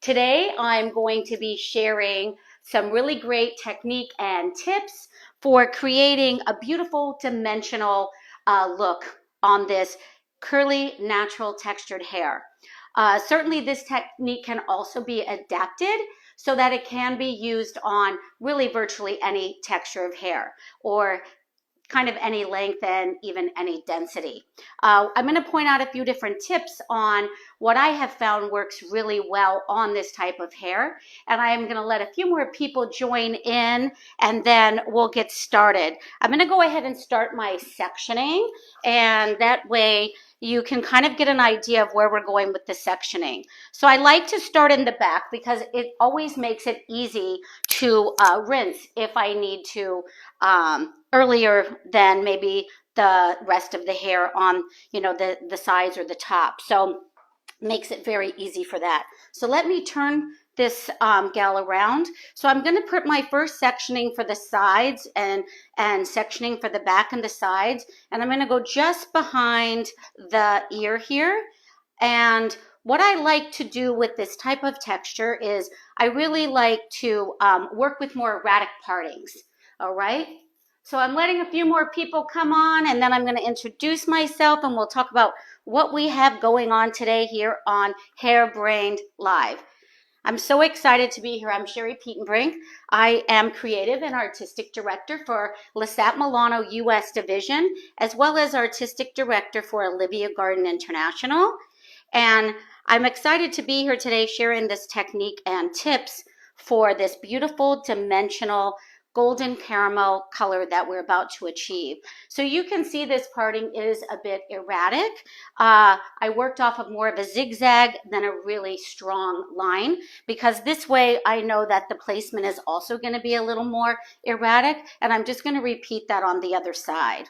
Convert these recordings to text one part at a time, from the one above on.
Today, I'm going to be sharing some really great technique and tips for creating a beautiful dimensional look on this curly, natural textured hair. Certainly, this technique can also be adapted so that it can be used on really virtually any texture of hair or kind of any length and even any density. I'm going to point out a few different tips on what I have found works really well on this type of hair. And I'm going to let a few more people join in and then we'll get started. I'm going to go ahead and start my sectioning, and that way you can kind of get an idea of where we're going with the sectioning. So I like to start in the back because it always makes it easy to rinse if I need to earlier than maybe the rest of the hair on, the sides or the top. So makes it very easy for that. So let me turn this gal around. So I'm going to put my first sectioning for the sides and sectioning for the back and the sides. And I'm going to go just behind the ear here. And what I like to do with this type of texture is I really like to work with more erratic partings. All right. So I'm letting a few more people come on, and then I'm going to introduce myself and we'll talk about what we have going on today here on Hairbrained Live. I'm so excited to be here. I'm Sherry Petenbrink. I am creative and artistic director for Lisette Milano US Division, as well as artistic director for Olivia Garden International. And I'm excited to be here today sharing this technique and tips for this beautiful dimensional golden caramel color that we're about to achieve. So you can see this parting is a bit erratic. I worked off of more of a zigzag than a really strong line, because this way I know that the placement is also going to be a little more erratic, and I'm just going to repeat that on the other side.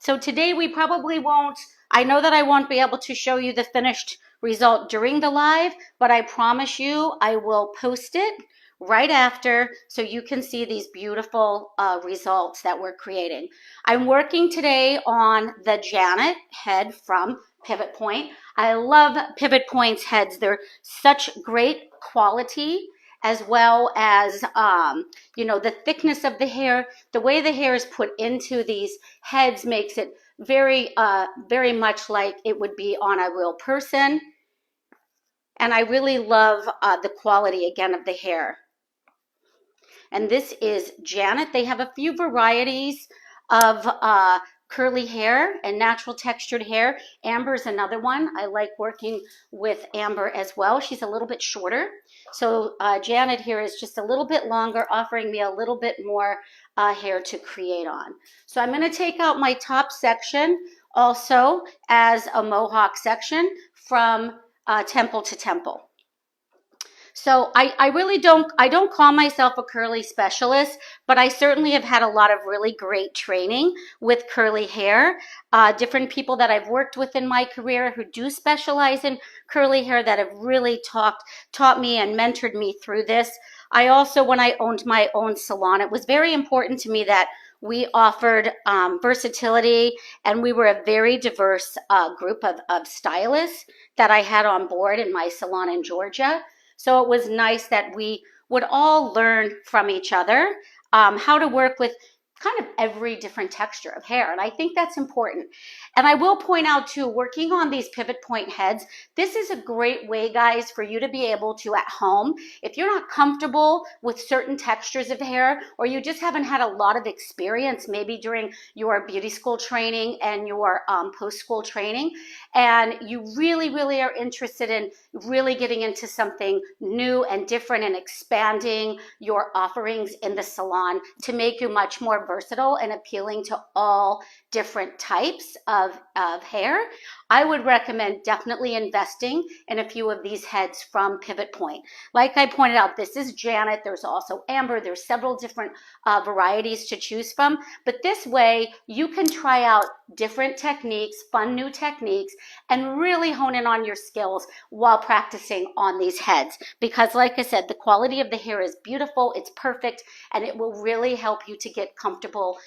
So today we probably won't, I know that I won't be able to show you the finished result during the live, but I promise you I will post it right after so you can see these beautiful results that we're creating. I'm working today on the Janet head from Pivot Point. I love Pivot Point's heads. They're such great quality, as well as, the thickness of the hair. The way the hair is put into these heads makes it very, very much like it would be on a real person. And I really love the quality, again, of the hair. And this is Janet. They have a few varieties of curly hair and natural textured hair. Amber is another one. I like working with Amber as well. She's a little bit shorter. So Janet here is just a little bit longer, offering me a little bit more hair to create on. So I'm going to take out my top section also as a mohawk section from temple to temple. So I really don't call myself a curly specialist, but I certainly have had a lot of really great training with curly hair. Different people that I've worked with in my career who do specialize in curly hair that have really taught me and mentored me through this. I also, when I owned my own salon, it was very important to me that we offered versatility, and we were a very diverse group of stylists that I had on board in my salon in Georgia. So it was nice that we would all learn from each other how to work with kind of every different texture of hair. And I think that's important. And I will point out too, working on these Pivot Point heads, this is a great way, guys, for you to be able to at home, if you're not comfortable with certain textures of hair, or you just haven't had a lot of experience, maybe during your beauty school training and your post-school training, and you really, really are interested in really getting into something new and different and expanding your offerings in the salon to make you much more versatile and appealing to all different types of hair, I would recommend definitely investing in a few of these heads from Pivot Point. Like I pointed out, this is Janet. There's also Amber. There's several different varieties to choose from. But this way, you can try out different techniques, fun new techniques, and really hone in on your skills while practicing on these heads. Because like I said, the quality of the hair is beautiful, it's perfect, and it will really help you to get comfortable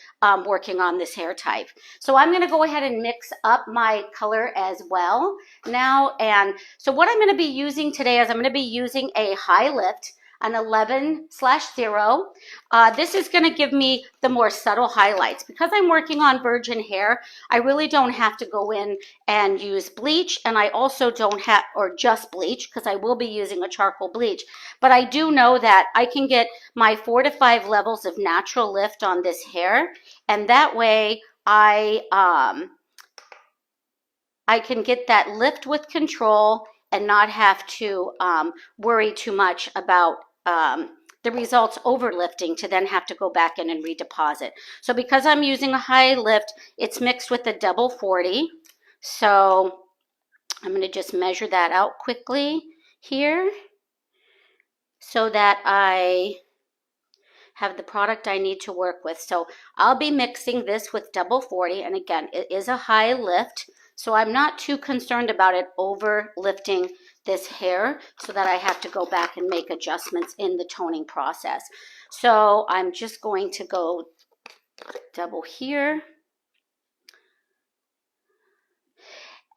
working on this hair type. So I'm going to go ahead and mix up my color hair as well now. And so what I'm going to be using today is I'm going to be using a high lift, an 11/0. This is going to give me the more subtle highlights. Because I'm working on virgin hair, I really don't have to go in and use bleach, and I also don't have, or just bleach, because I will be using a charcoal bleach. But I do know that I can get my 4 to 5 levels of natural lift on this hair, and that way I can get that lift with control and not have to worry too much about the results overlifting to then have to go back in and redeposit. So because I'm using a high lift, it's mixed with a double 40. So I'm going to just measure that out quickly here so that I have the product I need to work with. So I'll be mixing this with double 40. And again, it is a high lift, so I'm not too concerned about it over lifting this hair so that I have to go back and make adjustments in the toning process. So I'm just going to go double here.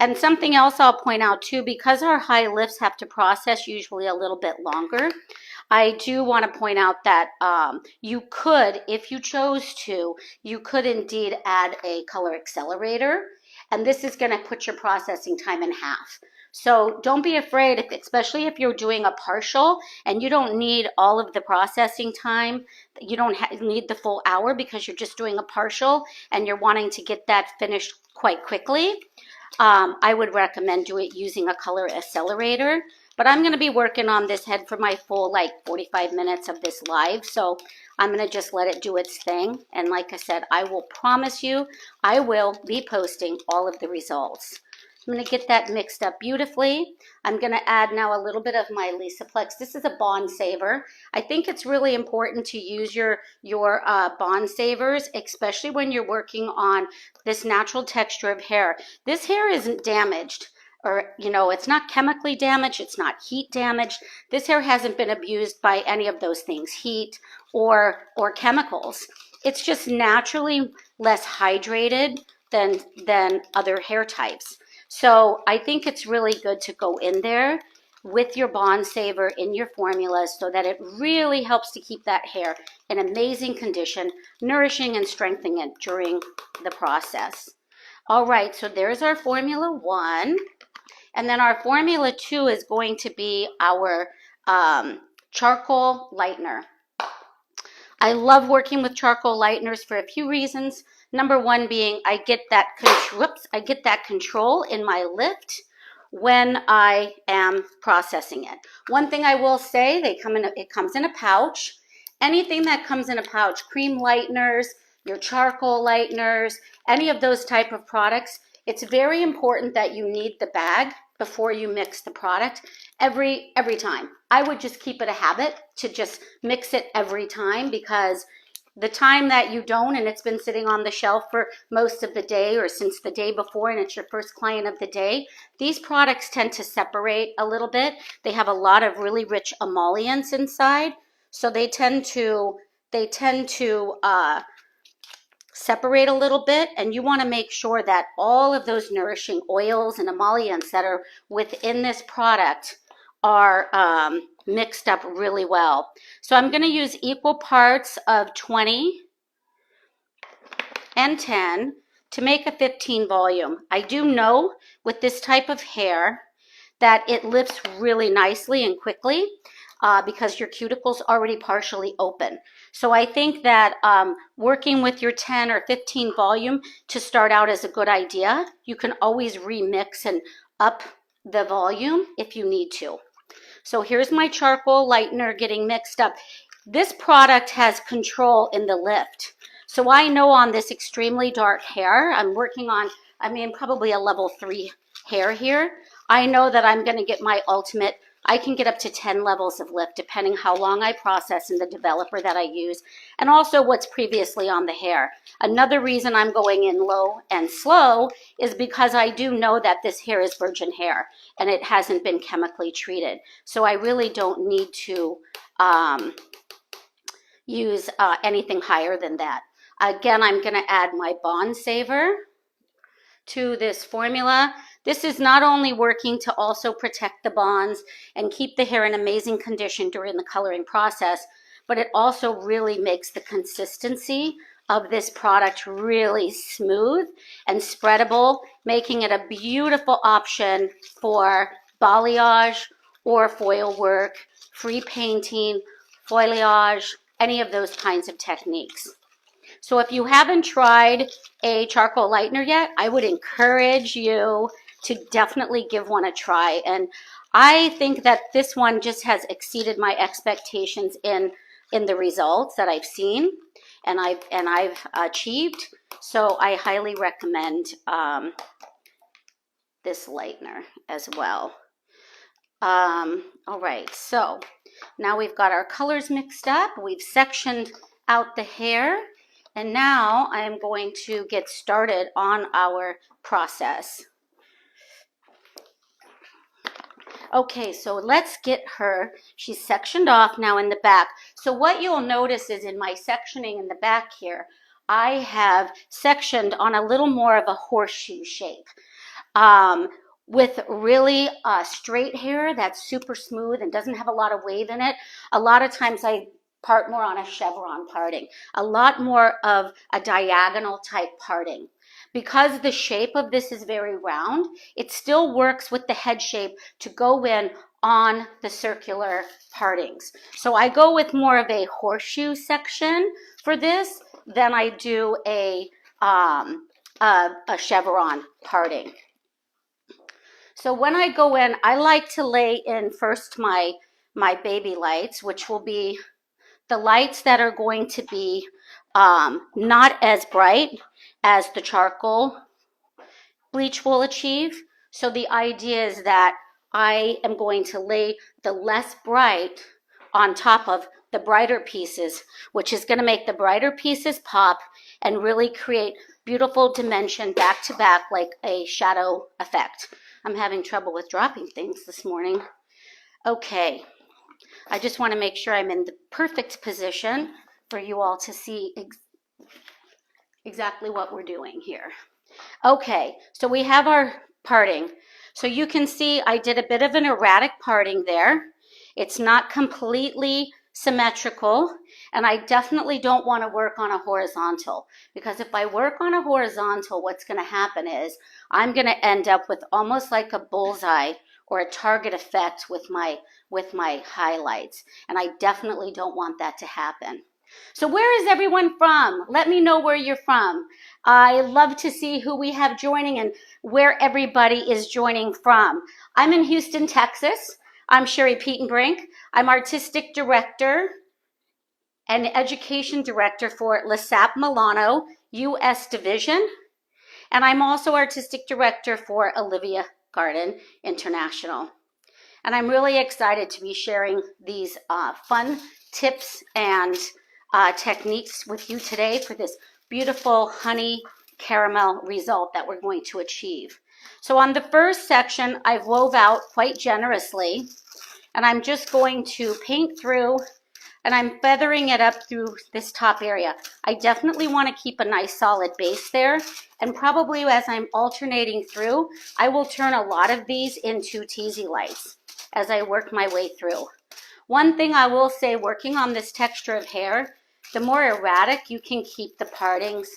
And something else I'll point out too, because our high lifts have to process usually a little bit longer, I do want to point out that you could, if you chose to, you could indeed add a color accelerator, and this is going to put your processing time in half. So don't be afraid, especially if you're doing a partial and you don't need all of the processing time. You don't need the full hour because you're just doing a partial and you're wanting to get that finished quite quickly. I would recommend using a color accelerator. But I'm going to be working on this head for my full 45 minutes of this live. So I'm going to just let it do its thing. And like I said, I will promise you, I will be posting all of the results. I'm going to get that mixed up beautifully. I'm going to add now a little bit of my Lisaplex. This is a bond saver. I think it's really important to use your bond savers, especially when you're working on this natural texture of hair. This hair isn't damaged, or it's not chemically damaged, it's not heat damaged. This hair hasn't been abused by any of those things, heat or chemicals. It's just naturally less hydrated than other hair types. So I think it's really good to go in there with your bond saver in your formula so that it really helps to keep that hair in amazing condition, nourishing and strengthening it during the process. All right, so there's our Formula 1. And then our Formula 2 is going to be our charcoal lightener. I love working with charcoal lighteners for a few reasons. Number one being I get that control in my lift when I am processing it. One thing I will say, it comes in a pouch. Anything that comes in a pouch, cream lighteners, your charcoal lighteners, any of those type of products, it's very important that you need the bag before you mix the product every time. I would just keep it a habit to just mix it every time, because the time that you don't and it's been sitting on the shelf for most of the day or since the day before and it's your first client of the day, these products tend to separate a little bit. They have a lot of really rich emollients inside, so they tend to separate a little bit, and you want to make sure that all of those nourishing oils and emollients that are within this product are mixed up really well. So I'm going to use equal parts of 20 and 10 to make a 15 volume. I do know with this type of hair that it lifts really nicely and quickly because your cuticle's already partially open. So I think that working with your 10 or 15 volume to start out is a good idea. You can always remix and up the volume if you need to. So here's my charcoal lightener getting mixed up. This product has control in the lift. So I know on this extremely dark hair, I'm working on, probably a level 3 hair here. I know that I'm going to get my ultimate. I can get up to 10 levels of lift depending how long I process and the developer that I use, and also what's previously on the hair. Another reason I'm going in low and slow is because I do know that this hair is virgin hair and it hasn't been chemically treated. So I really don't need to use anything higher than that. Again, I'm going to add my bond saver to this formula. This is not only working to also protect the bonds and keep the hair in amazing condition during the coloring process, but it also really makes the consistency of this product really smooth and spreadable, making it a beautiful option for balayage or foil work, free painting, foliage, any of those kinds of techniques. So if you haven't tried a charcoal lightener yet, I would encourage you to definitely give one a try. And I think that this one just has exceeded my expectations in the results that I've seen and I've achieved. So I highly recommend this lightener as well. All right, so now we've got our colors mixed up. We've sectioned out the hair, and now I am going to get started on our process. Okay, so let's get her. She's sectioned off now in the back. So what you'll notice is in my sectioning in the back here, I have sectioned on a little more of a horseshoe shape. With really straight hair that's super smooth and doesn't have a lot of wave in it, a lot of times I part more on a chevron parting, a lot more of a diagonal type parting. Because the shape of this is very round, it still works with the head shape to go in on the circular partings. So I go with more of a horseshoe section for this than I do a chevron parting. So when I go in, I like to lay in first my baby lights, which will be the lights that are going to be not as bright as the charcoal bleach will achieve. So the idea is that I am going to lay the less bright on top of the brighter pieces, which is going to make the brighter pieces pop and really create beautiful dimension back to back like a shadow effect. I'm having trouble with dropping things this morning. Okay, I just want to make sure I'm in the perfect position for you all to see exactly what we're doing here. Okay, so we have our parting. So you can see I did a bit of an erratic parting there. It's not completely symmetrical, and I definitely don't want to work on a horizontal, because if I work on a horizontal, what's going to happen is I'm going to end up with almost like a bullseye or a target effect with my highlights, and I definitely don't want that to happen. So where is everyone from? Let me know where you're from. I love to see who we have joining and where everybody is joining from. I'm in Houston, Texas. I'm Sherry Petenbrink. I'm Artistic Director and Education Director for LeSapp Milano U.S. Division. And I'm also Artistic Director for Olivia Garden International. And I'm really excited to be sharing these fun tips and techniques with you today for this beautiful honey caramel result that we're going to achieve. So on the first section, I've wove out quite generously, and I'm just going to paint through, and I'm feathering it up through this top area. I definitely want to keep a nice solid base there, and probably as I'm alternating through, I will turn a lot of these into teasy lights as I work my way through. One thing I will say, working on this texture of hair, the more erratic you can keep the partings,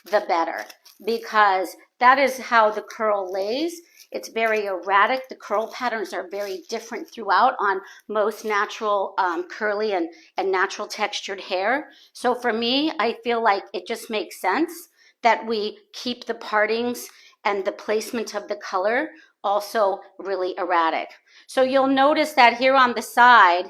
the better, because that is how the curl lays. It's very erratic. The curl patterns are very different throughout on most natural curly and natural textured hair. So for me, I feel like it just makes sense that we keep the partings and the placement of the color also really erratic. So you'll notice that here on the side,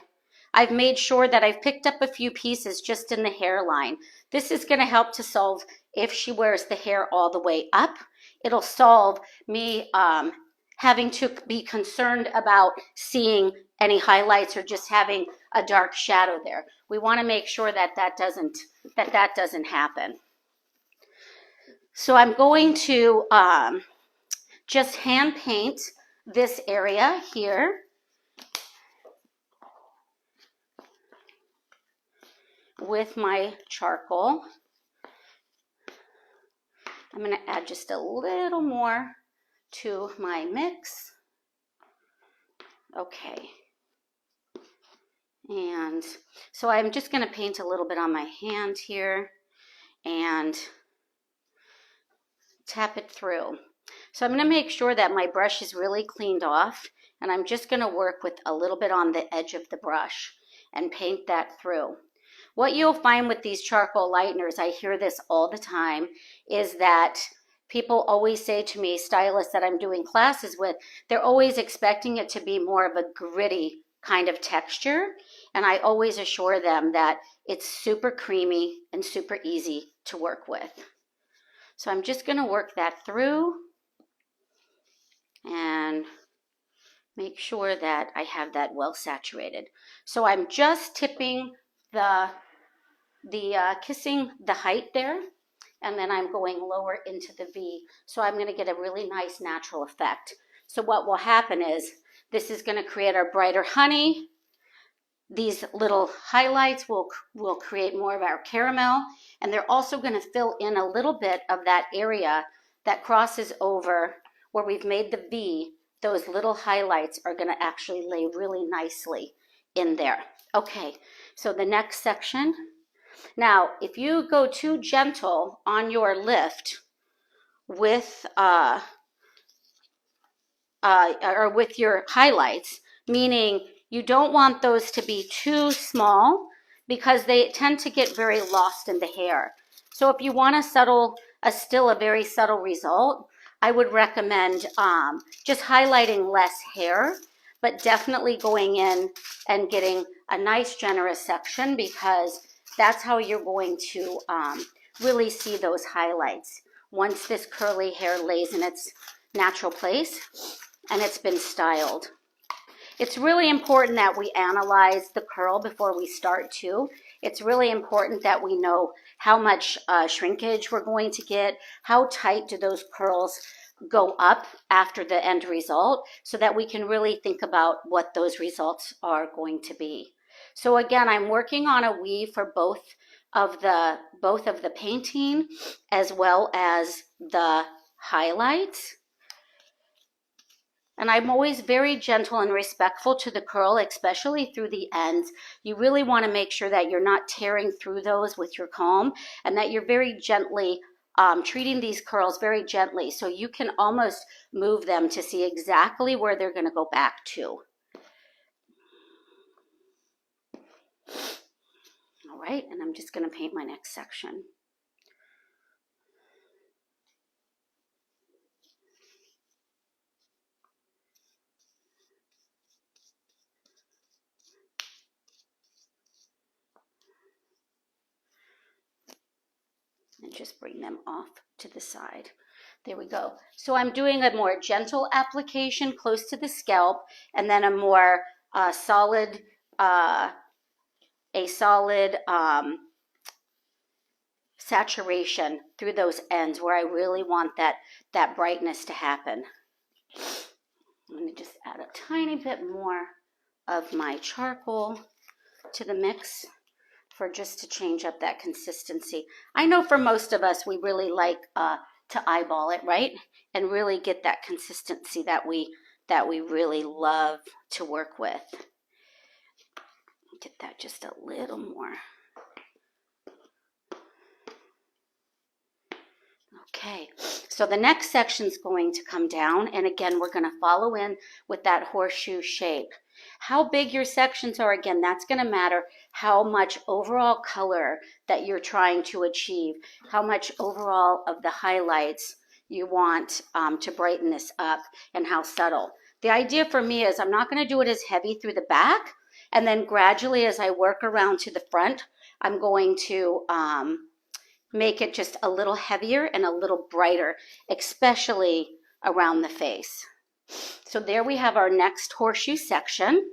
I've made sure that I've picked up a few pieces just in the hairline. This is going to help to solve if she wears the hair all the way up. It'll solve me having to be concerned about seeing any highlights or just having a dark shadow there. We want to make sure that that doesn't happen. So I'm going to just hand paint this area here with my charcoal. I'm going to add just a little more to my mix. Okay. And so I'm just going to paint a little bit on my hand here and tap it through. So I'm going to make sure that my brush is really cleaned off, and I'm just going to work with a little bit on the edge of the brush and paint that through. What you'll find with these charcoal lighteners, I hear this all the time, is that people always say to me, stylists that I'm doing classes with, they're always expecting it to be more of a gritty kind of texture. And I always assure them that it's super creamy and super easy to work with. So I'm just going to work that through and make sure that I have that well saturated. So I'm just tipping kissing the height there, and then I'm going lower into the V. So I'm going to get a really nice natural effect. So what will happen is this is going to create our brighter honey. These little highlights will create more of our caramel, and they're also going to fill in a little bit of that area that crosses over where we've made the V. Those little highlights are going to actually lay really nicely in there. Okay, so the next section. Now, if you go too gentle on your lift with or with your highlights, meaning you don't want those to be too small because they tend to get very lost in the hair. So if you want still a very subtle result, I would recommend just highlighting less hair, but definitely going in and getting a nice generous section, because that's how you're going to really see those highlights once this curly hair lays in its natural place and it's been styled. It's really important that we analyze the curl before we start too. It's really important that we know how much shrinkage we're going to get, how tight do those curls go up after the end result, so that we can really think about what those results are going to be. So again, I'm working on a weave for both of the painting as well as the highlights. And I'm always very gentle and respectful to the curl, especially through the ends. You really want to make sure that you're not tearing through those with your comb, and that you're very gently treating these curls very gently, so you can almost move them to see exactly where they're going to go back to. All right, and I'm just going to paint my next section. And just bring them off to the side. There we go. So I'm doing a more gentle application close to the scalp, and then a more solid saturation through those ends where I really want that brightness to happen. I'm going to just add a tiny bit more of my charcoal to the mix just to change up that consistency. I know for most of us, we really like to eyeball it, right? And really get that consistency that we really love to work with. Get that just a little more. Okay, so the next section is going to come down, and again, we're going to follow in with that horseshoe shape. How big your sections are, again, that's going to matter how much overall color that you're trying to achieve, how much overall of the highlights you want to brighten this up, and how subtle. The idea for me is I'm not going to do it as heavy through the back, and then gradually as I work around to the front, I'm going to make it just a little heavier and a little brighter, especially around the face. So there we have our next horseshoe section.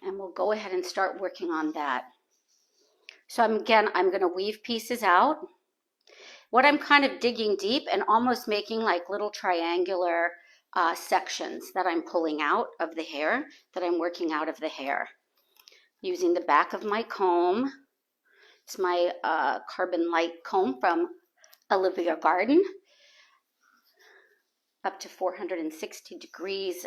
And we'll go ahead and start working on that. So I'm going to weave pieces out. What I'm kind of digging deep and almost making like little triangular sections that I'm pulling out of the hair, that I'm working out of the hair. Using the back of my comb It's my Carbon Light comb from Olivia Garden, up to 460 degrees,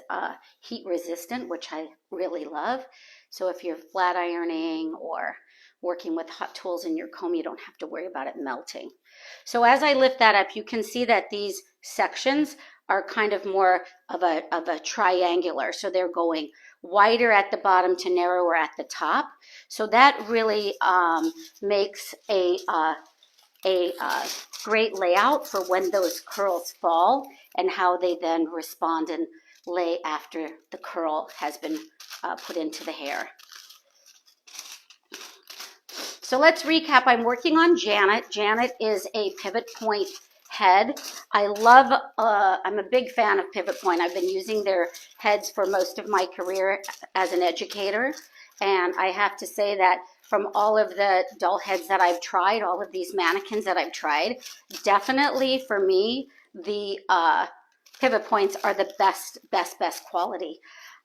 heat resistant, which I really love. So if you're flat ironing or working with hot tools in your comb, you don't have to worry about it melting. So as I lift that up, you can see that these sections are kind of more of a triangular. So they're going wider at the bottom to narrower at the top. So that really makes a great layout for when those curls fall and how they then respond and lay after the curl has been put into the hair. So let's recap. I'm working on Janet. Janet is a pivot point head. I love, I'm a big fan of Pivot Point. I've been using their heads for most of my career as an educator. And I have to say that from all of the doll heads that I've tried, all of these mannequins that I've tried, definitely for me, the Pivot Points are the best quality.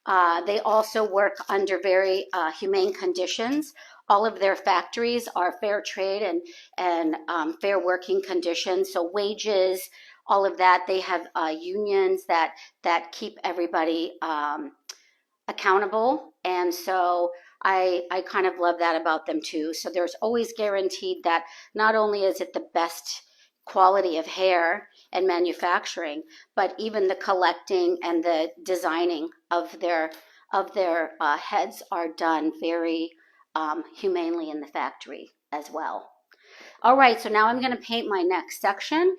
They also work under very humane conditions. All of their factories are fair trade and fair working conditions. So wages, all of that. They have unions that keep everybody accountable. And so I kind of love that about them too. So there's always guaranteed that not only is it the best quality of hair and manufacturing, but even the collecting and the designing of their heads are done very humanely in the factory as well. All right, so now I'm going to paint my next section.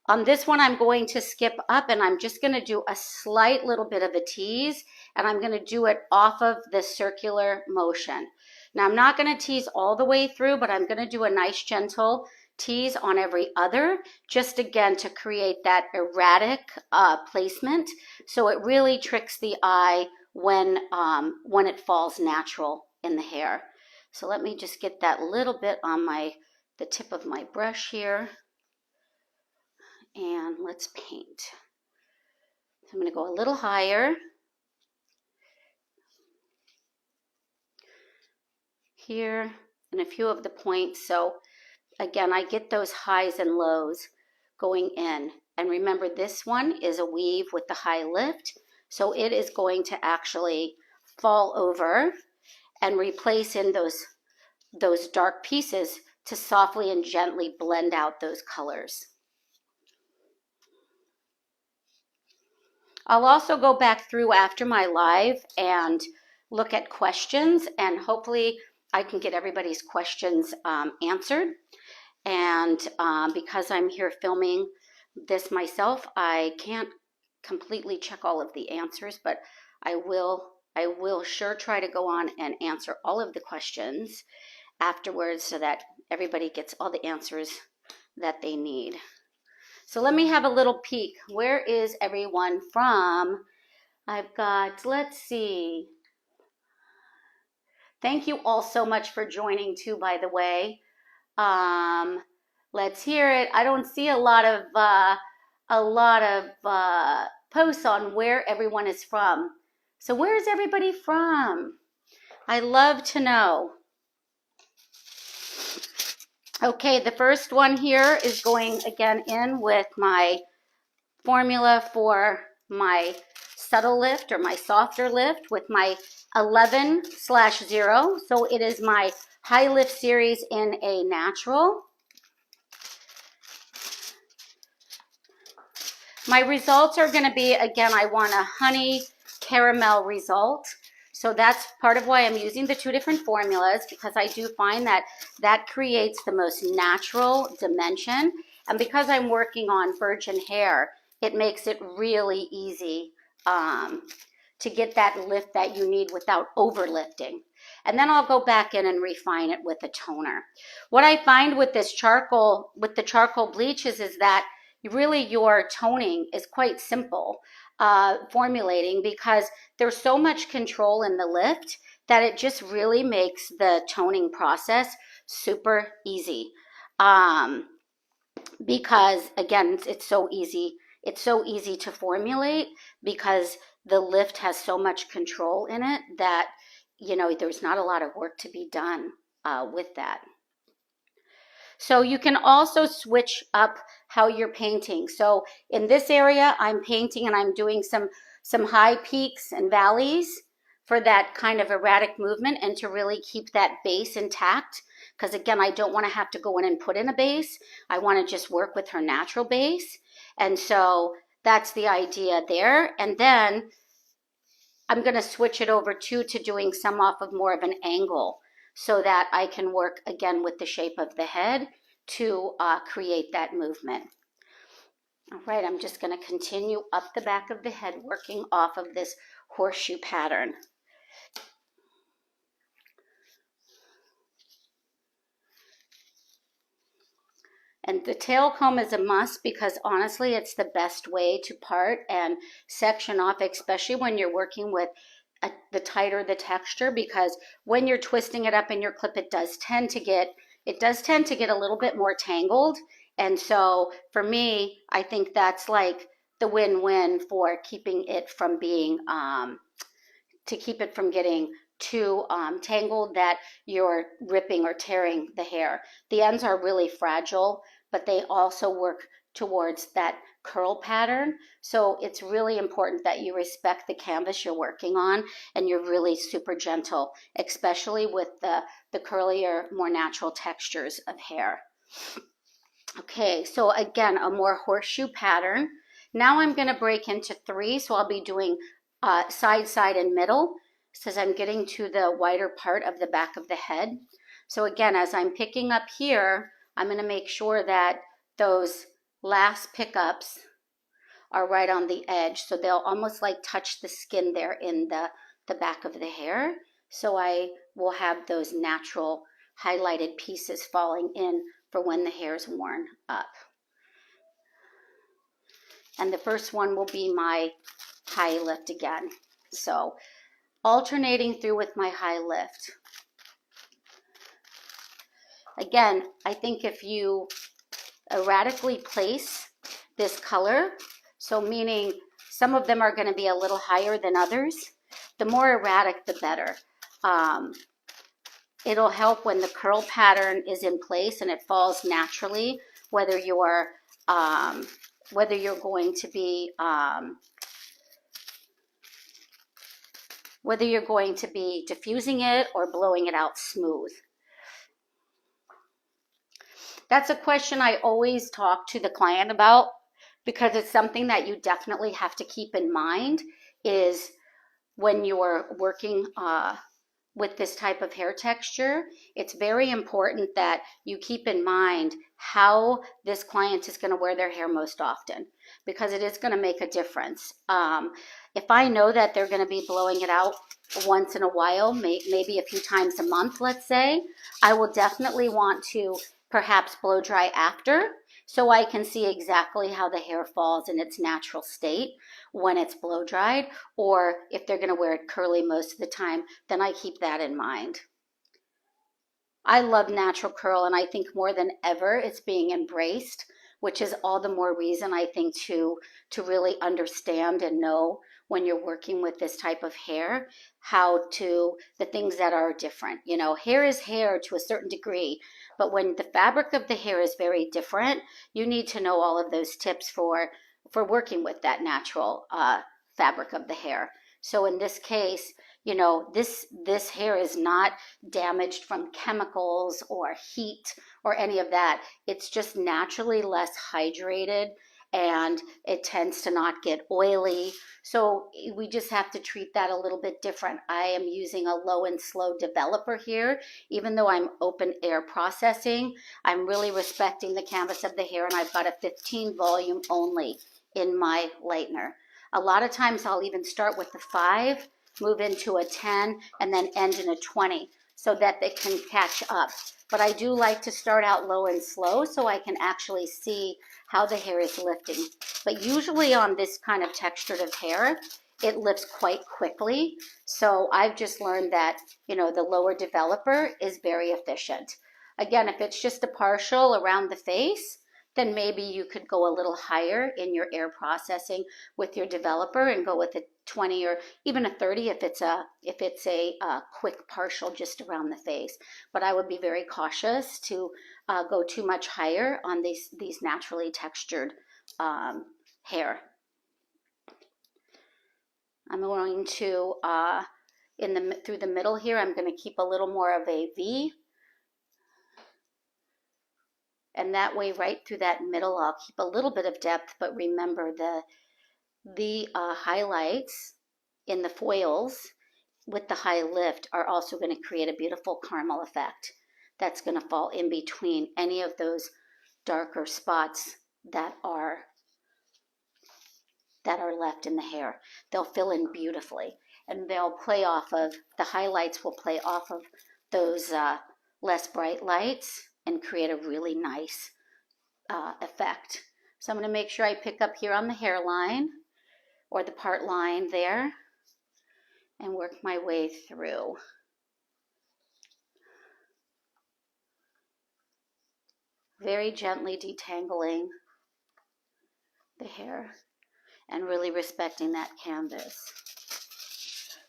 On this one, I'm going to skip up and I'm just going to do a slight little bit of a tease, and I'm going to do it off of the circular motion. Now, I'm not going to tease all the way through, but I'm going to do a nice gentle tease on every other, just again to create that erratic placement. So it really tricks the eye when it falls natural in the hair. So let me just get that little bit on the tip of my brush here. And let's paint. So I'm going to go a little higher. Here and a few of the points. So again, I get those highs and lows going in. And remember, this one is a weave with the high lift. So it is going to actually fall over and replace in those dark pieces to softly and gently blend out those colors. I'll also go back through after my live and look at questions, and hopefully I can get everybody's questions answered. And because I'm here filming this myself, I can't completely check all of the answers, but I will sure try to go on and answer all of the questions afterwards so that everybody gets all the answers that they need. So let me have a little peek. Where is everyone from? I've got, let's see. Thank you all so much for joining too, by the way. Let's hear it. I don't see a lot of posts on where everyone is from. So where is everybody from? I love to know. Okay, the first one here is going again in with my formula for my subtle lift or my softer lift with my 11/0. So it is my high lift series in a natural. My results are going to be, again, I want a honey caramel result. So that's part of why I'm using the two different formulas, because I do find that that creates the most natural dimension. And because I'm working on virgin hair, it makes it really easy to get that lift that you need without overlifting. And then I'll go back in and refine it with a toner. What I find with this charcoal, with the charcoal bleaches, is that really your toning is quite simple formulating, because there's so much control in the lift that it just really makes the toning process super easy. Because again, it's so easy to formulate because the lift has so much control in it that, you know, there's not a lot of work to be done with that. So you can also switch up how you're painting. So in this area, I'm painting and I'm doing some high peaks and valleys for that kind of erratic movement and to really keep that base intact. Because again, I don't want to have to go in and put in a base. I want to just work with her natural base. And so that's the idea there. And then I'm going to switch it over to doing some off of more of an angle so that I can work again with the shape of the head to create that movement. All right, I'm just going to continue up the back of the head working off of this horseshoe pattern. And the tail comb is a must because honestly, it's the best way to part and section off, especially when you're working with the tighter the texture, because when you're twisting it up in your clip, it does tend to get a little bit more tangled. And so for me, I think that's like the win-win for keeping it from being, to keep it from getting too tangled that you're ripping or tearing the hair. The ends are really fragile, but they also work towards that curl pattern. So it's really important that you respect the canvas you're working on and you're really super gentle, especially with the curlier, more natural textures of hair. Okay, so again, a more horseshoe pattern. Now I'm going to break into 3, so I'll be doing side, side, and middle, since I'm getting to the wider part of the back of the head. So again, as I'm picking up here, I'm going to make sure that those last pickups are right on the edge, so they'll almost like touch the skin there in the back of the hair. So I will have those natural highlighted pieces falling in for when the hair is worn up. And the first one will be my high lift again. So alternating through with my high lift. Again, I think if you erratically place this color, so meaning some of them are going to be a little higher than others, the more erratic, the better. It'll help when the curl pattern is in place and it falls naturally, whether you're going to be diffusing it or blowing it out smooth. That's a question I always talk to the client about, because it's something that you definitely have to keep in mind is when you're working with this type of hair texture, it's very important that you keep in mind how this client is going to wear their hair most often, because it is going to make a difference. If I know that they're going to be blowing it out once in a while, maybe a few times a month, let's say, I will definitely want to perhaps blow dry after, so I can see exactly how the hair falls in its natural state when it's blow dried, or if they're going to wear it curly most of the time, then I keep that in mind. I love natural curl, and I think more than ever it's being embraced, which is all the more reason I think to really understand and know when you're working with this type of hair, the things that are different. You know, hair is hair to a certain degree, but when the fabric of the hair is very different, you need to know all of those tips for working with that natural fabric of the hair. So in this case, you know, this hair is not damaged from chemicals or heat or any of that. It's just naturally less hydrated, and it tends to not get oily. So we just have to treat that a little bit different. I am using a low and slow developer here. Even though I'm open air processing, I'm really respecting the canvas of the hair, and I've got a 15 volume only in my lightener. A lot of times I'll even start with the 5, move into a 10, and then end in a 20 so that they can catch up. But I do like to start out low and slow so I can actually see how the hair is lifting. But usually on this kind of textured of hair, it lifts quite quickly. So I've just learned that, you know, the lower developer is very efficient. Again, if it's just a partial around the face, then maybe you could go a little higher in your air processing with your developer and go with a 20 or even a 30 if it's a quick partial just around the face. But I would be very cautious to go too much higher on these naturally textured hair. I'm going to through the middle here, I'm going to keep a little more of a V. And that way, right through that middle, I'll keep a little bit of depth, but remember the highlights in the foils with the high lift are also going to create a beautiful caramel effect that's going to fall in between any of those darker spots that are left in the hair. They'll fill in beautifully, and they'll play off of, the highlights will play off of those less bright lights and create a really nice effect. So I'm going to make sure I pick up here on the hairline or the part line there and work my way through. Very gently detangling the hair and really respecting that canvas.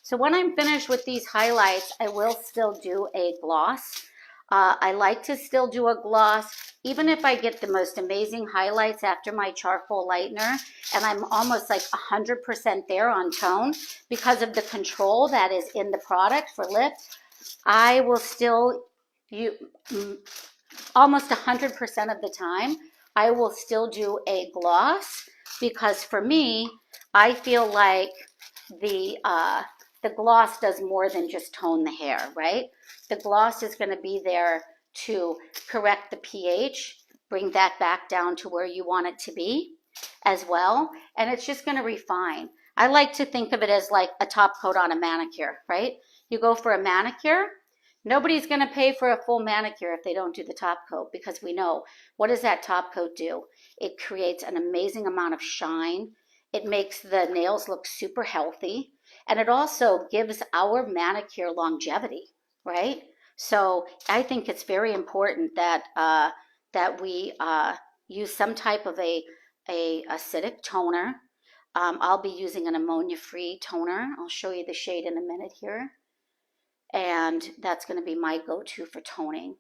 So when I'm finished with these highlights, I will still do a gloss. I like to still do a gloss, even if I get the most amazing highlights after my charcoal lightener, and I'm almost like 100% there on tone because of the control that is in the product for lift. I will still, almost 100% of the time, I will still do a gloss because for me, I feel like the gloss does more than just tone the hair, right? The gloss is going to be there to correct the pH, bring that back down to where you want it to be as well, and it's just going to refine. I like to think of it as like a top coat on a manicure, right? You go for a manicure, nobody's going to pay for a full manicure if they don't do the top coat, because we know, what does that top coat do? It creates an amazing amount of shine. It makes the nails look super healthy. And it also gives our manicure longevity, right? So I think it's very important that that we use some type of a acidic toner. I'll be using an ammonia-free toner. I'll show you the shade in a minute here. And that's going to be my go-to for toning.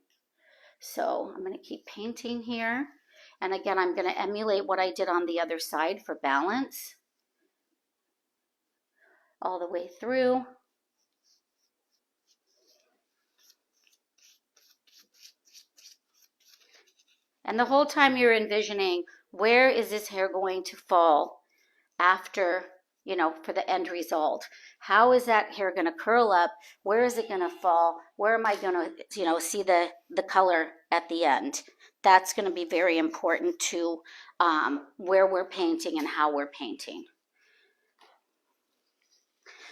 So I'm going to keep painting here. And again, I'm going to emulate what I did on the other side for balance. All the way through. And the whole time you're envisioning, where is this hair going to fall after, you know, for the end result? How is that hair going to curl up? Where is it going to fall? Where am I going to, you know, see the color at the end? That's going to be very important to where we're painting and how we're painting.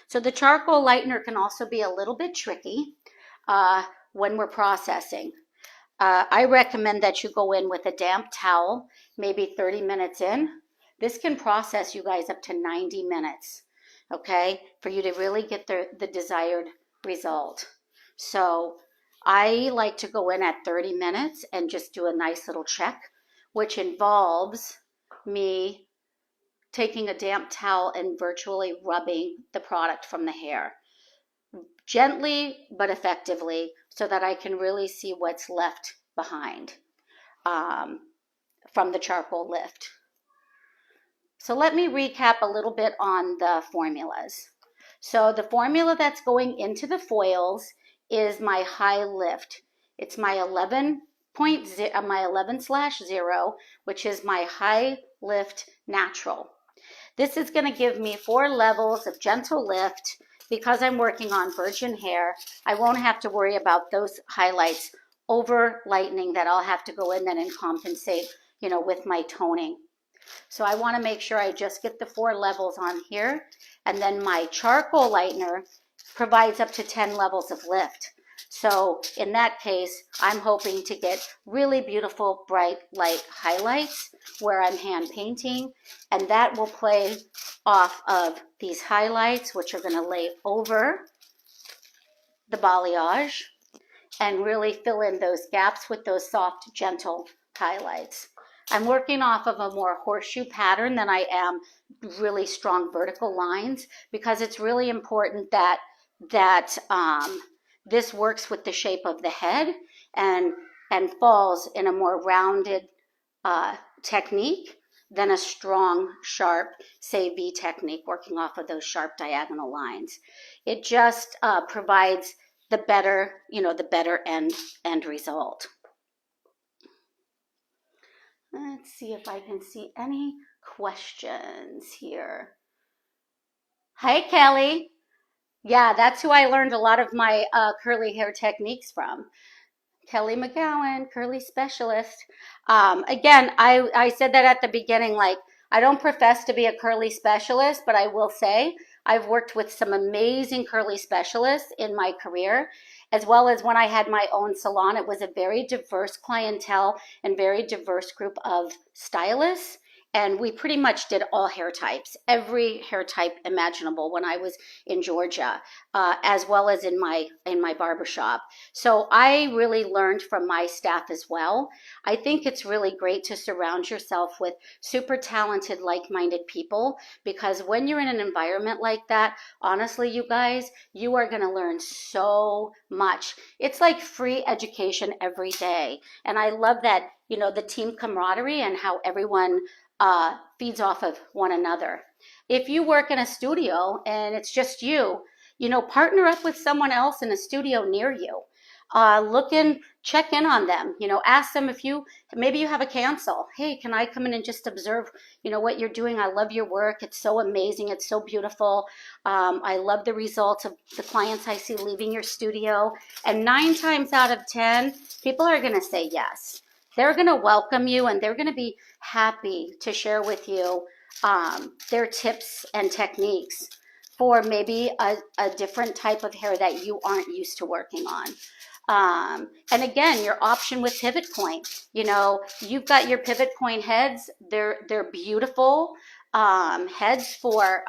So the charcoal lightener can also be a little bit tricky when we're processing. I recommend that you go in with a damp towel, maybe 30 minutes in. This can process you guys up to 90 minutes, okay, for you to really get the desired result. So I like to go in at 30 minutes and just do a nice little check, which involves me taking a damp towel and virtually rubbing the product from the hair. Gently but effectively, so that I can really see what's left behind from the charcoal lift. So let me recap a little bit on the formulas. So the formula that's going into the foils is my high lift. It's my 11/0, which is my high lift natural. This is going to give me 4 levels of gentle lift. Because I'm working on virgin hair, I won't have to worry about those highlights over lightening that I'll have to go in then and compensate, you know, with my toning. So I want to make sure I just get the 4 levels on here. And then my charcoal lightener provides up to 10 levels of lift. So in that case, I'm hoping to get really beautiful, bright, light highlights where I'm hand painting. And that will play off of these highlights, which are going to lay over the balayage and really fill in those gaps with those soft, gentle highlights. I'm working off of a more horseshoe pattern than I am really strong vertical lines, because it's really important that this works with the shape of the head and falls in a more rounded technique than a strong, sharp, say V technique, working off of those sharp diagonal lines. It just provides the better, the better end result. Let's see if I can see any questions here. Hi, Kelly. Yeah, that's who I learned a lot of my curly hair techniques from. Kelly McGowan, curly specialist. Again, I said that at the beginning, like, I don't profess to be a curly specialist, but I will say I've worked with some amazing curly specialists in my career, as well as when I had my own salon. It was a very diverse clientele and very diverse group of stylists. And we pretty much did all hair types, every hair type imaginable when I was in Georgia, as well as in my barbershop. So I really learned from my staff as well. I think it's really great to surround yourself with super talented, like-minded people, because when you're in an environment like that, honestly, you guys, you are going to learn so much. It's like free education every day. And I love that, the team camaraderie and how everyone feeds off of one another. If you work in a studio and it's just you, partner up with someone else in a studio near you. Check in on them, ask them if maybe you have a cancel. Hey, can I come in and just observe, what you're doing? I love your work. It's so amazing. It's so beautiful. I love the results of the clients I see leaving your studio. And 9 times out of 10, people are going to say yes. They're going to welcome you, and they're going to be happy to share with you their tips and techniques for maybe a different type of hair that you aren't used to working on. And again, your option with pivot point, you've got your pivot point heads. They're beautiful heads for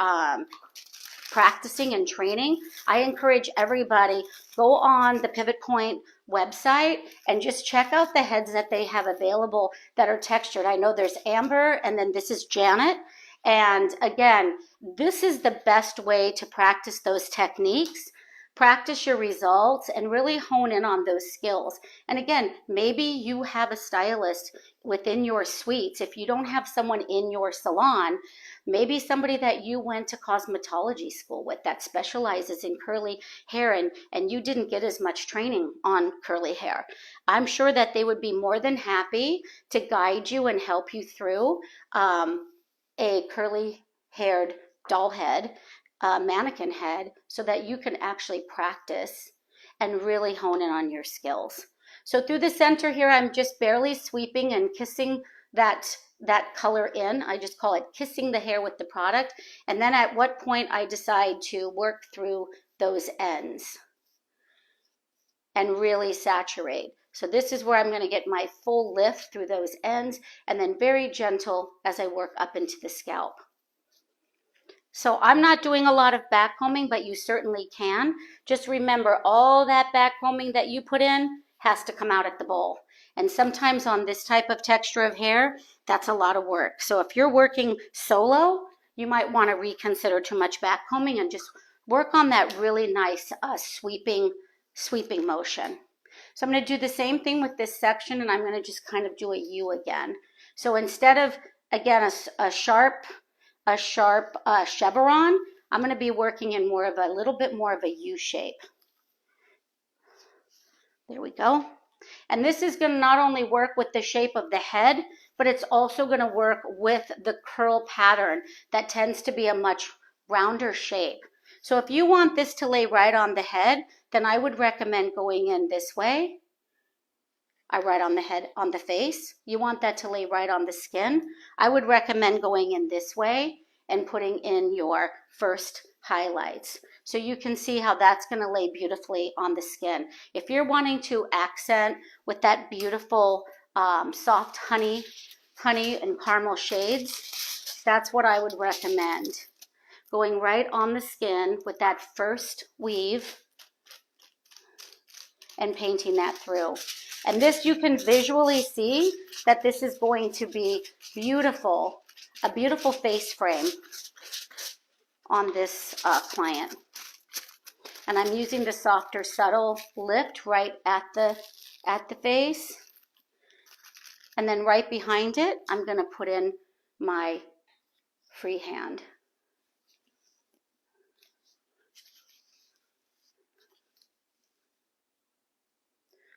practicing and training. I encourage everybody, go on the Pivot Point website and just check out the heads that they have available that are textured. I know there's Amber, and then this is Janet. And again, this is the best way to practice those techniques, practice your results, and really hone in on those skills. And again, maybe you have a stylist within your suites. If you don't have someone in your salon, maybe somebody that you went to cosmetology school with that specializes in curly hair, and you didn't get as much training on curly hair. I'm sure that they would be more than happy to guide you and help you through a curly haired doll head, mannequin head, so that you can actually practice and really hone in on your skills. So through the center here, I'm just barely sweeping and kissing that color in. I just call it kissing the hair with the product. And then at what point I decide to work through those ends and really saturate. So this is where I'm going to get my full lift through those ends, and then very gentle as I work up into the scalp. So I'm not doing a lot of back combing, but you certainly can. Just remember, all that back combing that you put in has to come out at the bowl. And sometimes on this type of texture of hair, that's a lot of work. So if you're working solo, you might want to reconsider too much back combing and just work on that really nice sweeping motion. So I'm going to do the same thing with this section, and I'm going to just kind of do a U again. So instead of, again, a sharp chevron, I'm going to be working in a little bit more of a U shape. There we go. And this is going to not only work with the shape of the head, but it's also going to work with the curl pattern that tends to be a much rounder shape. So if you want this to lay right on the head, then I would recommend going in this way. Right on the head, on the face. You want that to lay right on the skin. I would recommend going in this way and putting in your first highlights. So you can see how that's going to lay beautifully on the skin. If you're wanting to accent with that beautiful soft honey and caramel shades, that's what I would recommend. Going right on the skin with that first weave. and painting that through. And this, you can visually see that this is going to be beautiful, a beautiful face frame on this client. And I'm using the softer, subtle lift right at the face. And then right behind it, I'm going to put in my freehand.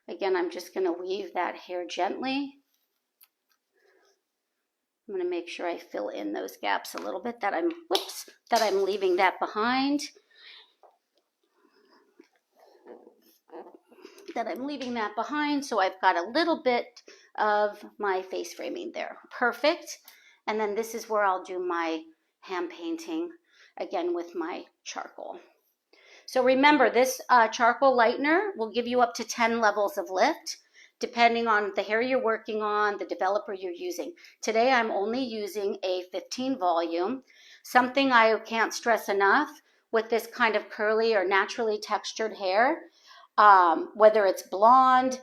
Again, I'm just going to weave that hair gently. I'm going to make sure I fill in those gaps a little bit that I'm leaving that behind. So I've got a little bit of my face framing there. Perfect. And then this is where I'll do my hand painting again with my charcoal. So remember, this charcoal lightener will give you up to 10 levels of lift, depending on the hair you're working on, the developer you're using. Today, I'm only using a 15 volume. Something I can't stress enough with this kind of curly or naturally textured hair, whether it's blonde,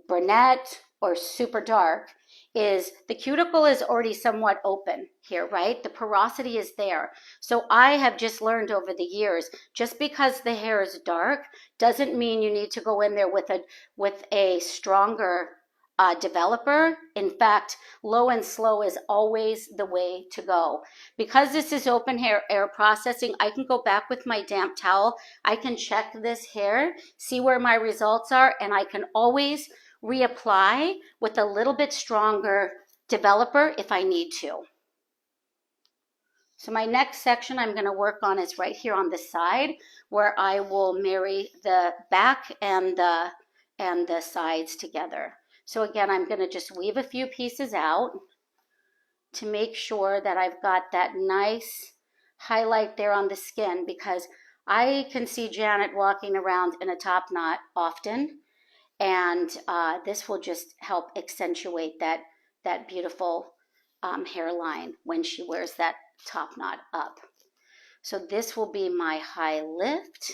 brunette, or super dark, is the cuticle is already somewhat open here, right? The porosity is there. So I have just learned over the years, just because the hair is dark doesn't mean you need to go in there with a stronger developer. In fact, low and slow is always the way to go. Because this is open hair air processing, I can go back with my damp towel. I can check this hair, see where my results are, and I can always reapply with a little bit stronger developer if I need to. So my next section I'm going to work on is right here on the side, where I will marry the back and the sides together. So again, I'm going to just weave a few pieces out to make sure that I've got that nice highlight there on the skin, because I can see Janet walking around in a top knot often. And this will just help accentuate that beautiful hairline when she wears that top knot up. So this will be my high lift.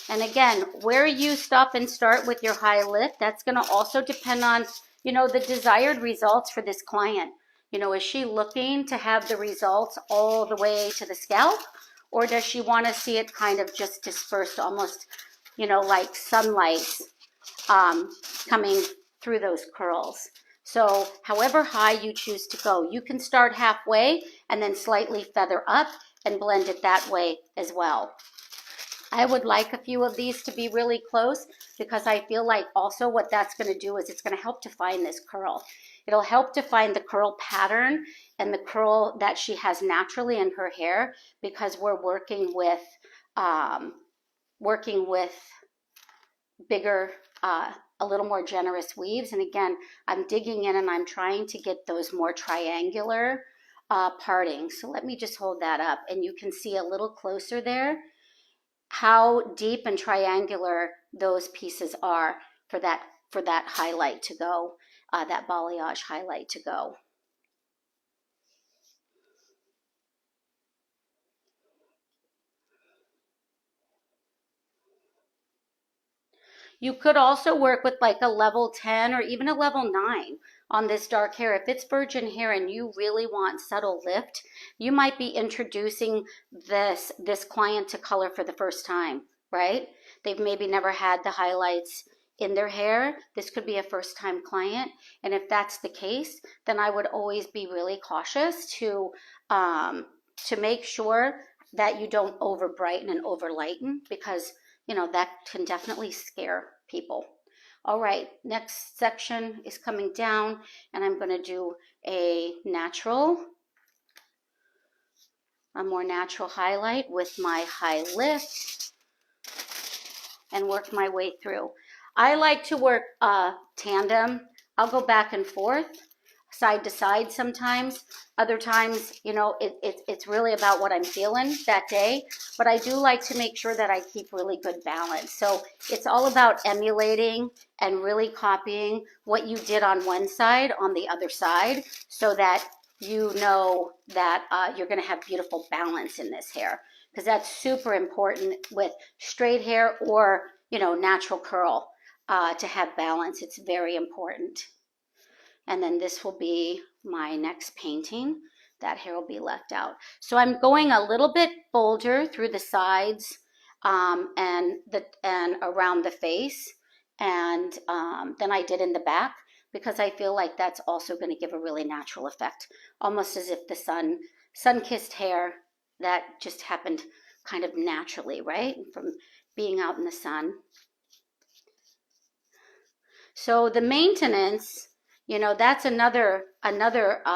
And again, where you stop and start with your high lift, that's going to also depend on, the desired results for this client. Is she looking to have the results all the way to the scalp, or does she want to see it kind of just dispersed, almost like sunlight coming through those curls? So however high you choose to go, you can start halfway and then slightly feather up and blend it that way as well. I would like a few of these to be really close, because I feel like also what that's going to do is it's going to help define this curl. It'll help define the curl pattern and the curl that she has naturally in her hair, because we're working with bigger, a little more generous weaves. And again, I'm digging in and I'm trying to get those more triangular partings. So let me just hold that up, and you can see a little closer there how deep and triangular those pieces are for that highlight to go, that balayage highlight to go. You could also work with like a level 10 or even a level 9 on this dark hair. If it's virgin hair and you really want subtle lift, you might be introducing this client to color for the first time, right? They've maybe never had the highlights in their hair. This could be a first-time client. And if that's the case, then I would always be really cautious to make sure that you don't over brighten and over lighten, because that can definitely scare people. All right, next section is coming down, and I'm going to do a more natural highlight with my high lift and work my way through. I like to work tandem. I'll go back and forth, side to side sometimes. Other times, it's really about what I'm feeling that day. But I do like to make sure that I keep really good balance. So it's all about emulating and really copying what you did on one side on the other side, so that you know that you're going to have beautiful balance in this hair. Because that's super important with straight hair or natural curl to have balance. It's very important. And then this will be my next painting. That hair will be left out. So I'm going a little bit bolder through the sides and around the face, and than I did in the back, because I feel like that's also going to give a really natural effect, almost as if the sun-kissed hair that just happened kind of naturally, right, from being out in the sun. So the maintenance, that's another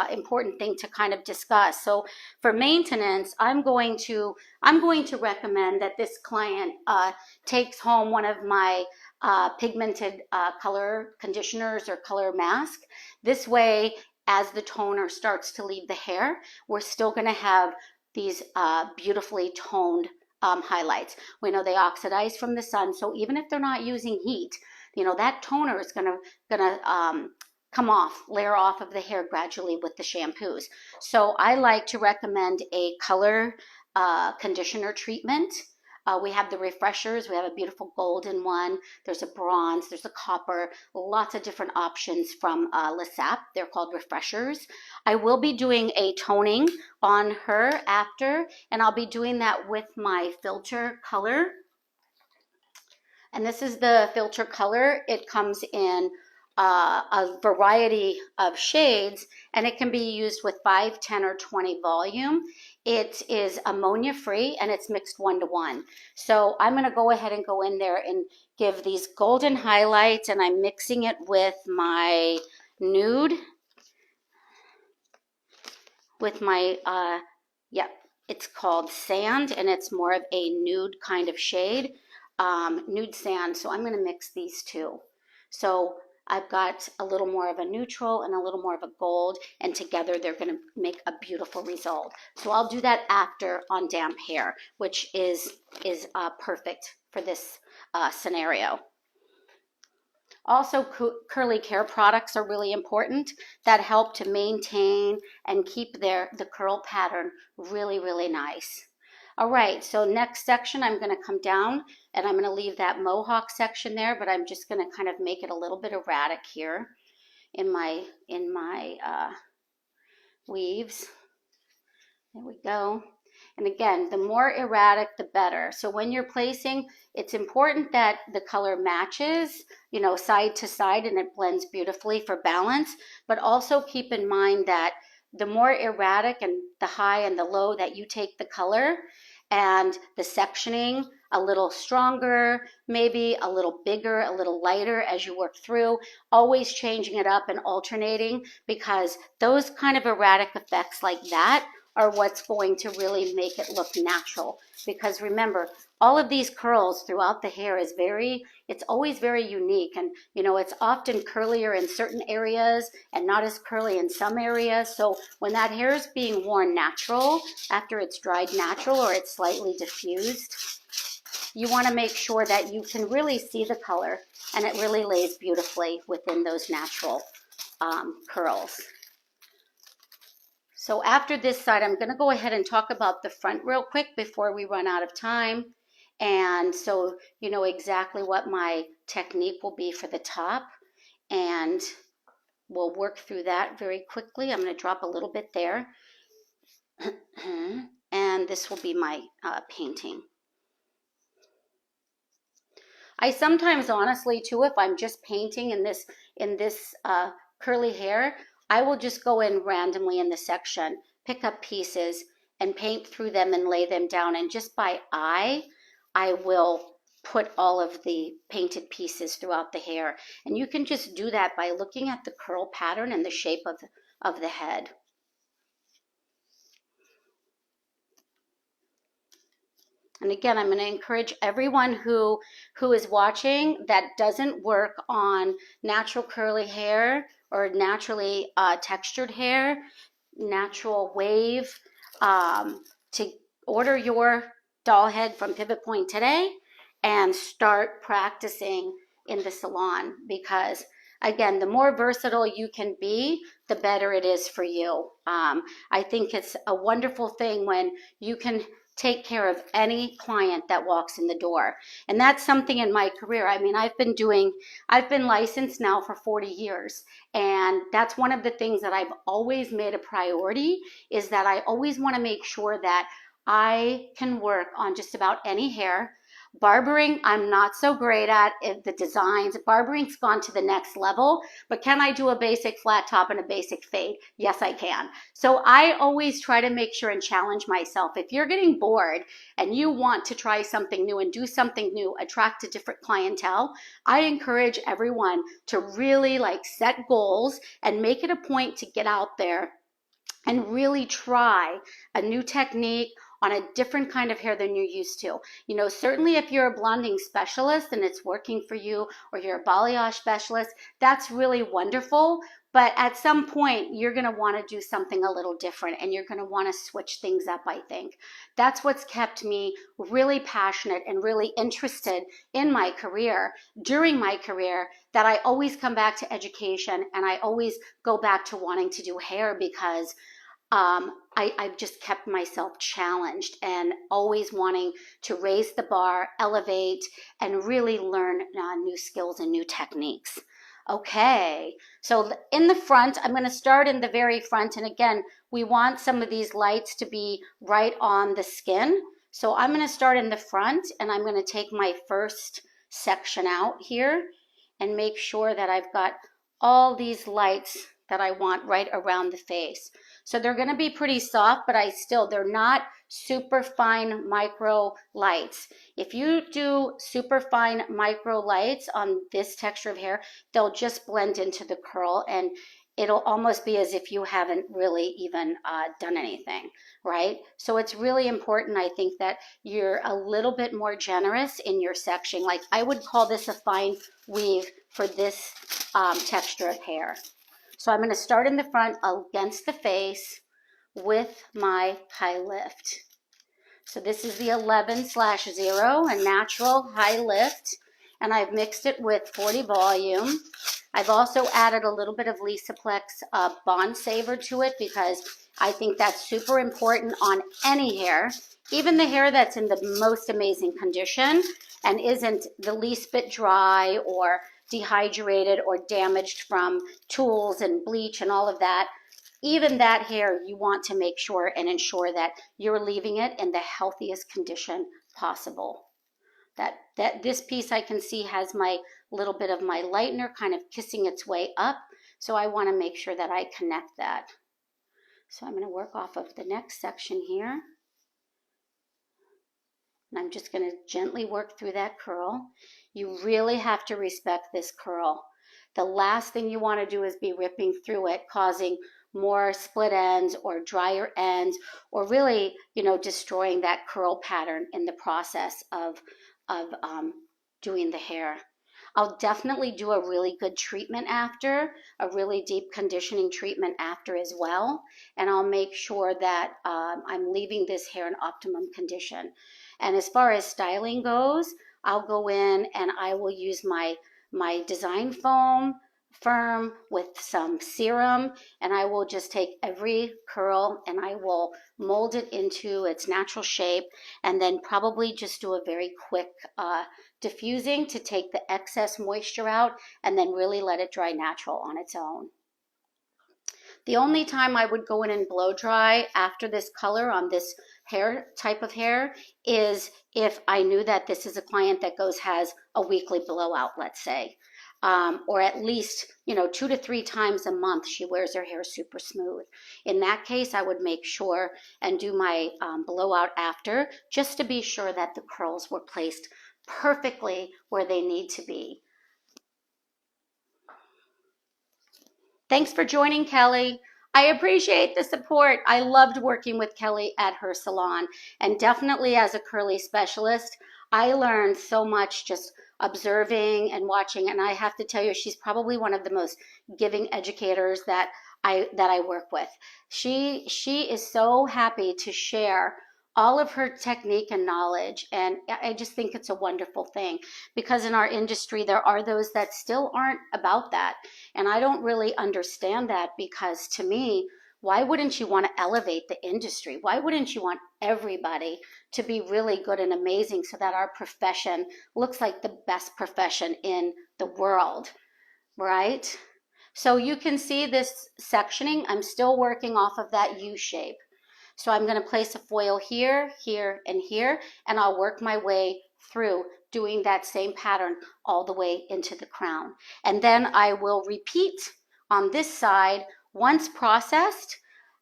important thing to kind of discuss. So for maintenance, I'm going to recommend that this client takes home one of my pigmented color conditioners or color mask. This way, as the toner starts to leave the hair, we're still going to have these beautifully toned highlights. We know they oxidize from the sun, so even if they're not using heat, that toner is gonna come off, layer off of the hair gradually with the shampoos. So I like to recommend a color conditioner treatment. We have the refreshers. We have a beautiful golden one. There's a bronze. There's a copper. Lots of different options from Le Sap. They're called refreshers. I will be doing a toning on her after, and I'll be doing that with my filter color. And this is the filter color. It comes in a variety of shades, and it can be used with 5, 10, or 20 volume. It is ammonia free, and it's mixed 1-to-1. So I'm going to go ahead and go in there and give these golden highlights, and I'm mixing it with my nude, with my, it's called Sand, and it's more of a nude kind of shade. Nude Sand. So I'm going to mix these two. So I've got a little more of a neutral and a little more of a gold, and together they're going to make a beautiful result. So I'll do that after on damp hair, which is perfect for this scenario. Also, curly care products are really important that help to maintain and keep the curl pattern really, really nice. All right, so next section, I'm going to come down and I'm going to leave that mohawk section there, but I'm just going to kind of make it a little bit erratic here in my weaves. There we go. And again, the more erratic, the better. So when you're placing, it's important that the color matches, side to side, and it blends beautifully for balance. But also keep in mind that the more erratic and the high and the low that you take the color, and the sectioning a little stronger, maybe a little bigger, a little lighter as you work through, always changing it up and alternating, because those kind of erratic effects like that are what's going to really make it look natural. Because remember, all of these curls throughout the hair is it's always very unique, and it's often curlier in certain areas and not as curly in some areas. So when that hair is being worn natural, after it's dried natural or it's slightly diffused, you want to make sure that you can really see the color, and it really lays beautifully within those natural curls. So after this side, I'm going to go ahead and talk about the front real quick before we run out of time. And so you know exactly what my technique will be for the top. And we'll work through that very quickly. I'm going to drop a little bit there. And this will be my painting. I sometimes, honestly, too, if I'm just painting in this curly hair, I will just go in randomly in the section, pick up pieces, and paint through them and lay them down. And just by eye, I will put all of the painted pieces throughout the hair. And you can just do that by looking at the curl pattern and the shape of the head. And again, I'm going to encourage everyone who is watching that doesn't work on natural curly hair or naturally textured hair, natural wave, to order your doll head from Pivot Point today and start practicing in the salon. Because again, the more versatile you can be, the better it is for you. I think it's a wonderful thing when you can take care of any client that walks in the door. And that's something in my career. I mean, I've been licensed now for 40 years. And that's one of the things that I've always made a priority, is that I always want to make sure that I can work on just about any hair. Barbering, I'm not so great at the designs. Barbering's gone to the next level, but can I do a basic flat top and a basic fade? Yes, I can. So I always try to make sure and challenge myself. If you're getting bored and you want to try something new and do something new, attract a different clientele, I encourage everyone to really set goals and make it a point to get out there and really try a new technique on a different kind of hair than you're used to. You know, certainly if you're a blonding specialist and it's working for you, or you're a balayage specialist, that's really wonderful. But at some point, you're going to want to do something a little different, and you're going to want to switch things up, I think. That's what's kept me really passionate and really interested in my career, during my career, that I always come back to education, and I always go back to wanting to do hair, because I've just kept myself challenged and always wanting to raise the bar, elevate, and really learn new skills and new techniques. Okay, so in the front, I'm going to start in the very front. And again, we want some of these lights to be right on the skin. So I'm going to start in the front, and I'm going to take my first section out here and make sure that I've got all these lights that I want right around the face. So they're going to be pretty soft, but they're not super fine micro lights. If you do super fine micro lights on this texture of hair, they'll just blend into the curl, and it'll almost be as if you haven't really even done anything, right? So it's really important, I think, that you're a little bit more generous in your sectioning. Like, I would call this a fine weave for this texture of hair. So I'm going to start in the front against the face with my high lift. So this is the 11/0, a natural high lift, and I've mixed it with 40 volume. I've also added a little bit of Lisaplex Bond Saver to it, because I think that's super important on any hair, even the hair that's in the most amazing condition and isn't the least bit dry or dehydrated or damaged from tools and bleach and all of that. Even that hair, you want to make sure and ensure that you're leaving it in the healthiest condition possible. That this piece, I can see, has my little bit of my lightener kind of kissing its way up. So I want to make sure that I connect that. So I'm going to work off of the next section here. And I'm just going to gently work through that curl. You really have to respect this curl. The last thing you want to do is be ripping through it, causing more split ends or drier ends, or really, destroying that curl pattern in the process of doing the hair. I'll definitely do a really good treatment after, a really deep conditioning treatment after as well. And I'll make sure that I'm leaving this hair in optimum condition. And as far as styling goes, I'll go in and I will use my Design Foam Firm with some serum, and I will just take every curl and I will mold it into its natural shape, and then probably just do a very quick diffusing to take the excess moisture out, and then really let it dry natural on its own. The only time I would go in and blow dry after this color on this hair type of hair is if I knew that this is a client that has a weekly blowout, let's say. Or at least, 2 to 3 times a month she wears her hair super smooth. In that case, I would make sure and do my blowout after, just to be sure that the curls were placed perfectly where they need to be. Thanks for joining, Kelly. I appreciate the support. I loved working with Kelly at her salon, and definitely as a curly specialist, I learned so much just observing and watching, and I have to tell you, she's probably one of the most giving educators that I work with. She is so happy to share all of her technique and knowledge, and I just think it's a wonderful thing, because in our industry there are those that still aren't about that, and I don't really understand that, because to me, Why wouldn't you want to elevate the industry? Why wouldn't you want everybody to be really good and amazing so that our profession looks like the best profession in the world, right? So you can see this sectioning. I'm still working off of that U shape. So I'm going to place a foil here, here, and here, and I'll work my way through doing that same pattern all the way into the crown. And then I will repeat on this side. Once processed,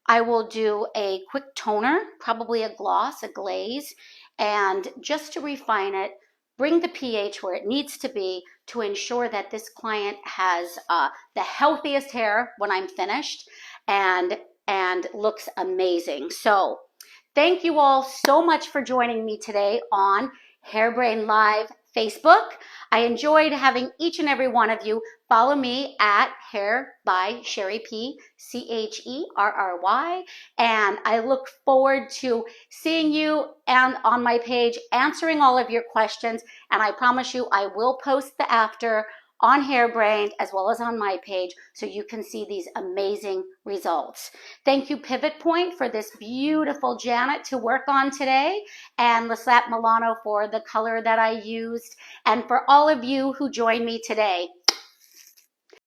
I will do a quick toner, probably a gloss, a glaze, and just to refine it, bring the pH where it needs to be to ensure that this client has the healthiest hair when I'm finished and looks amazing. So thank you all so much for joining me today on Hairbrain Live Facebook. I enjoyed having each and every one of you follow me at Hair by Sherry P, CHERRY, and I look forward to seeing you and on my page, answering all of your questions, and I promise you I will post the after on Hairbrained as well as on my page so you can see these amazing results. Thank you Pivot Point for this beautiful Janet to work on today, and Lisette Milano for the color that I used, and for all of you who joined me today.